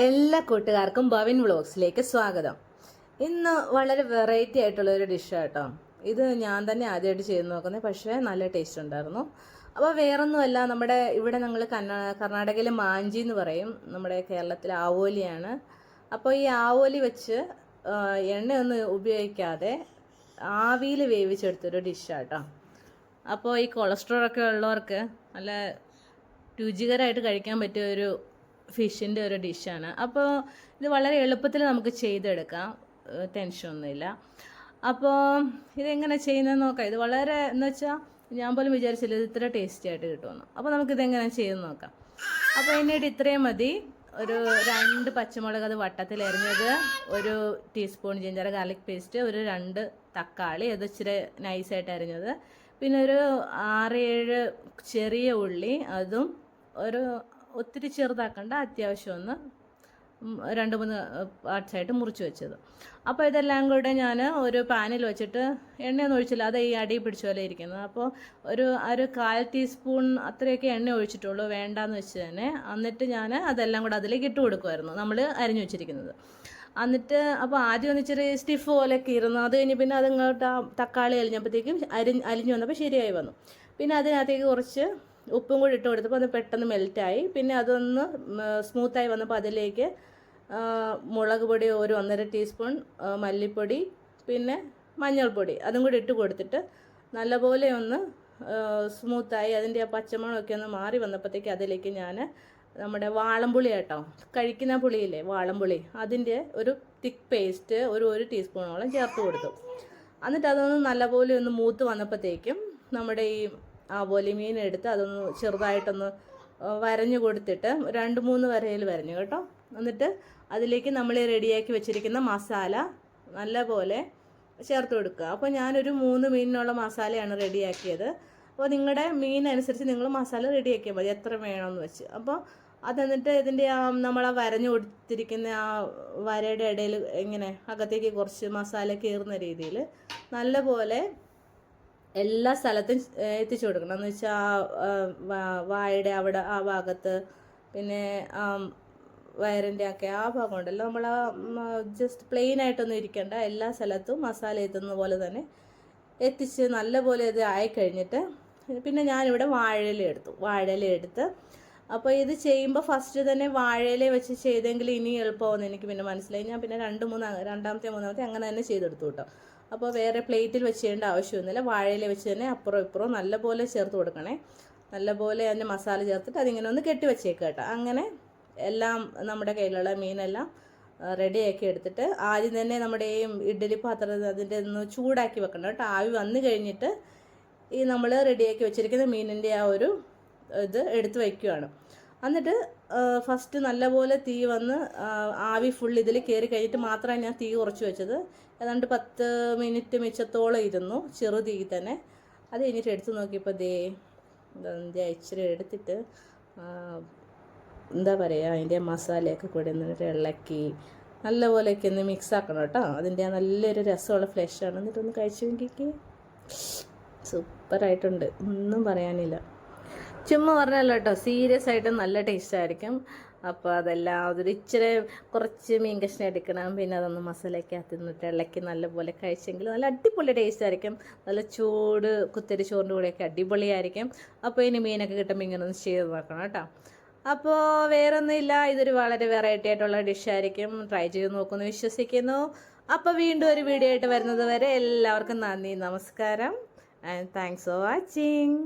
എല്ലാ കൂട്ടുകാർക്കും ഭവിൻ വ്ളോഗ്സിലേക്ക് സ്വാഗതം. ഇന്ന് വളരെ വെറൈറ്റി ആയിട്ടുള്ളൊരു ഡിഷാട്ടോ. ഇത് ഞാൻ തന്നെ ആദ്യമായിട്ട് ചെയ്ത് നോക്കുന്നത്, പക്ഷേ നല്ല ടേസ്റ്റ് ഉണ്ടായിരുന്നു. അപ്പോൾ വേറൊന്നുമല്ല, നമ്മുടെ ഇവിടെ ഞങ്ങൾ കർണാടകയിൽ മാഞ്ചി എന്ന് പറയും, നമ്മുടെ കേരളത്തിൽ ആവോലിയാണ്. അപ്പോൾ ഈ ആവോലി വെച്ച് എണ്ണയൊന്നും ഉപയോഗിക്കാതെ ആവിയിൽ വേവിച്ചെടുത്തൊരു ഡിഷാട്ടോ. അപ്പോൾ ഈ കൊളസ്ട്രോളൊക്കെ ഉള്ളവർക്ക് നല്ല രുചികരമായിട്ട് കഴിക്കാൻ പറ്റിയ ഒരു ഫിഷിൻ്റെ ഒരു ഡിഷാണ്. അപ്പോൾ ഇത് വളരെ എളുപ്പത്തിൽ നമുക്ക് ചെയ്തെടുക്കാം, ടെൻഷനൊന്നുമില്ല. അപ്പോൾ ഇതെങ്ങനെ ചെയ്യുന്നതെന്ന് നോക്കാം. ഇത് വളരെ എന്ന് വെച്ചാൽ ഞാൻ പോലും വിചാരിച്ചില്ല ഇത് ഇത്ര ടേസ്റ്റി ആയിട്ട് കിട്ടുമെന്ന്. അപ്പോൾ നമുക്കിതെങ്ങനെ ചെയ്ത് നോക്കാം. അപ്പോൾ അതിനായിട്ട് ഇത്രയും മതി. ഒരു 2 പച്ചമുളക് അത് വട്ടത്തിൽ അരിഞ്ഞത്, ഒരു ടീസ്പൂൺ ജിഞ്ചർ ഗാർലിക് പേസ്റ്റ്, ഒരു 2 തക്കാളി അത് ഇച്ചിരി നൈസായിട്ട് അരിഞ്ഞത്, പിന്നെ ഒരു 6-7 ചെറിയ ഉള്ളി, അതും ഒരു ഒത്തിരി ചെറുതാക്കണ്ട, അത്യാവശ്യം ഒന്ന് 2-3 പാർട്സായിട്ട് മുറിച്ച് വെച്ചത്. അപ്പോൾ ഇതെല്ലാം കൂടെ ഞാൻ ഒരു പാനിൽ വെച്ചിട്ട് എണ്ണയൊന്നും ഒഴിച്ചില്ല, അത് ഈ അടി പിടിച്ച പോലെ ഇരിക്കുന്നത്. അപ്പോൾ ഒരു 1/4 ടീസ്പൂൺ അത്രയൊക്കെ എണ്ണ ഒഴിച്ചിട്ടുള്ളൂ, വേണ്ടാന്ന് വെച്ച് തന്നെ. എന്നിട്ട് ഞാൻ അതെല്ലാം കൂടെ അതിലേക്ക് ഇട്ട് കൊടുക്കുമായിരുന്നു, നമ്മൾ അരിഞ്ഞു വെച്ചിരിക്കുന്നത്. എന്നിട്ട് അപ്പോൾ ആദ്യം ഒന്ന് ഇച്ചിരി സ്റ്റിഫ് പോലെയൊക്കെ ഇരുന്നു. അത് കഴിഞ്ഞ് പിന്നെ അതിങ്ങോട്ട് തക്കാളി അലിഞ്ഞപ്പോഴത്തേക്കും അലിഞ്ഞു വന്നപ്പോൾ ശരിയായി വന്നു. പിന്നെ അതിനകത്തേക്ക് കുറച്ച് ഉപ്പും കൂടി ഇട്ട് കൊടുത്തപ്പോൾ അത് പെട്ടെന്ന് മെൽറ്റായി. പിന്നെ അതൊന്ന് സ്മൂത്തായി വന്നപ്പോൾ അതിലേക്ക് മുളക് പൊടി ഒരു 1.5 ടീസ്പൂൺ, മല്ലിപ്പൊടി, പിന്നെ മഞ്ഞൾപ്പൊടി അതും കൂടി ഇട്ട് കൊടുത്തിട്ട് നല്ലപോലെ ഒന്ന് സ്മൂത്തായി അതിൻ്റെ ആ പച്ചമണമൊക്കെ ഒന്ന് മാറി വന്നപ്പോഴത്തേക്ക് അതിലേക്ക് ഞാൻ നമ്മുടെ വാളംപുളി കേട്ടോ, കഴിക്കുന്ന പുളിയില്ലേ വാളംപുളി, അതിൻ്റെ ഒരു തിക്ക് പേസ്റ്റ് ഒരു ടീസ്പൂണോളം ചേർത്ത് കൊടുത്തു. എന്നിട്ട് അതൊന്ന് നല്ലപോലെ ഒന്ന് മൂത്ത് വന്നപ്പോഴത്തേക്കും നമ്മുടെ ഈ ആവോലി മീൻ എടുത്ത് അതൊന്ന് ചെറുതായിട്ടൊന്ന് വരഞ്ഞു കൊടുത്തിട്ട് 2-3 വരയിൽ വരഞ്ഞു കേട്ടോ. എന്നിട്ട് അതിലേക്ക് നമ്മൾ റെഡിയാക്കി വെച്ചിരിക്കുന്ന മസാല നല്ലപോലെ ചേർത്ത് കൊടുക്കുക. അപ്പോൾ ഞാനൊരു 3 മീനിനുള്ള മസാലയാണ് റെഡിയാക്കിയത്. അപ്പോൾ നിങ്ങളുടെ മീൻ അനുസരിച്ച് നിങ്ങൾ മസാല റെഡിയാക്കിയാൽ മതി, എത്ര വേണമെന്ന് വെച്ച്. അപ്പോൾ അതെന്നിട്ട് ഇതിൻ്റെ നമ്മൾ വരഞ്ഞു കൊടുത്തിരിക്കുന്ന ആ വരയുടെ ഇടയിൽ ഇങ്ങനെ അകത്തേക്ക് കുറച്ച് മസാല കയറുന്ന രീതിയിൽ നല്ലപോലെ എല്ലാ സ്ഥലത്തും എത്തിച്ചു കൊടുക്കണം. എന്ന് വെച്ചാൽ വായുടെ അവിടെ ആ ഭാഗത്ത്, പിന്നെ വയറിൻ്റെ ഒക്കെ ആ ഭാഗം ഉണ്ടല്ലോ, നമ്മൾ ജസ്റ്റ് പ്ലെയിൻ ആയിട്ടൊന്നും ഇരിക്കേണ്ട, എല്ലാ സ്ഥലത്തും മസാല എത്തുന്ന പോലെ തന്നെ എത്തിച്ച് നല്ലപോലെ ഇത് ആയിക്കഴിഞ്ഞിട്ട് പിന്നെ ഞാനിവിടെ വാഴയില എടുത്ത് അപ്പോൾ ഇത് ചെയ്യുമ്പോൾ ഫസ്റ്റ് തന്നെ വാഴയില വെച്ച് ചെയ്തെങ്കിൽ ഇനി എളുപ്പമാവുമെന്ന് എനിക്ക് പിന്നെ മനസ്സിലായി. ഞാൻ പിന്നെ രണ്ടാമത്തെ മൂന്നാമത്തെ അങ്ങനെ തന്നെ ചെയ്തെടുത്തു കേട്ടോ. അപ്പോൾ വേറെ പ്ലേറ്റിൽ വെച്ച് ചെയ്യേണ്ട ആവശ്യമൊന്നുമില്ല, വാഴയില വെച്ച് തന്നെ അപ്പുറം ഇപ്പുറം നല്ലപോലെ ചേർത്ത് കൊടുക്കണേ. നല്ലപോലെ അതിൻ്റെ മസാല ചേർത്തിട്ട് അതിങ്ങനെ ഒന്ന് കെട്ടി വെച്ചേക്കുക കേട്ടോ. അങ്ങനെ എല്ലാം നമ്മുടെ കയ്യിലുള്ള മീനെല്ലാം റെഡിയാക്കി എടുത്തിട്ട് ആദ്യം തന്നെ നമ്മുടെ ഈ ഇഡ്ഡലി പാത്രം അതിൻ്റെ ഒന്ന് ചൂടാക്കി വെക്കണം കേട്ടോ. ആവി വന്നു കഴിഞ്ഞിട്ട് ഈ നമ്മൾ റെഡിയാക്കി വെച്ചിരിക്കുന്ന മീനിൻ്റെ ആ ഒരു ഇത് എടുത്ത് വയ്ക്കുകയാണ്. എന്നിട്ട് ഫസ്റ്റ് നല്ലപോലെ തീ വന്ന് ആവി ഫുൾ ഇതിൽ കയറി കഴിഞ്ഞിട്ട് മാത്രമാണ് ഞാൻ തീ കുറച്ച് വെച്ചത്. ഏതാണ്ട് 10 മിനിറ്റ് മിച്ചത്തോളം ഇരുന്നു ചെറു തീ തന്നെ. അത് കഴിഞ്ഞിട്ട് എടുത്ത് നോക്കിയപ്പോൾ ഇച്ചിരി എടുത്തിട്ട് എന്താ പറയുക, അതിൻ്റെ മസാലയൊക്കെ കൂടി എന്നിട്ട് ഇളക്കി നല്ലപോലെയൊക്കെ ഒന്ന് മിക്സ് ആക്കണം കേട്ടോ. അതിൻ്റെ നല്ലൊരു രസമുള്ള ഫ്ലഷാണ്. എന്നിട്ടൊന്ന് കഴിച്ചു നോക്കിക്ക്, സൂപ്പറായിട്ടുണ്ട്, ഒന്നും പറയാനില്ല. ചുമ്മാ പറഞ്ഞല്ലോ കേട്ടോ, സീരിയസ് ആയിട്ട് നല്ല ടേസ്റ്റ് ആയിരിക്കും. അപ്പോൾ അതെല്ലാം അതൊരു ഇച്ചിരി കുറച്ച് മീൻ കഷ്ണം എടുക്കണം, പിന്നെ അതൊന്ന് മസാലയ്ക്കകത്ത് നിന്നിട്ട് ഇളക്കി നല്ലപോലെ കഴിച്ചെങ്കിൽ നല്ല അടിപൊളി ടേസ്റ്റ് ആയിരിക്കും. നല്ല ചൂട് കുത്തരി ചോറിൻ്റെ കൂടെയൊക്കെ അടിപൊളിയായിരിക്കും. അപ്പോൾ ഇനി മീനൊക്കെ കിട്ടുമ്പോൾ ഇങ്ങനെ ഒന്ന് ചെയ്ത് നോക്കണം കേട്ടോ. അപ്പോൾ വേറൊന്നുമില്ല, ഇതൊരു വളരെ വെറൈറ്റി ആയിട്ടുള്ള ഡിഷായിരിക്കും. ട്രൈ ചെയ്ത് നോക്കുമെന്ന് വിശ്വസിക്കുന്നു. അപ്പോൾ വീണ്ടും ഒരു വീഡിയോ ആയിട്ട് വരുന്നത് വരെ എല്ലാവർക്കും നന്ദി, നമസ്കാരം, ആൻഡ് താങ്ക്സ് ഫോർ വാച്ചിങ്.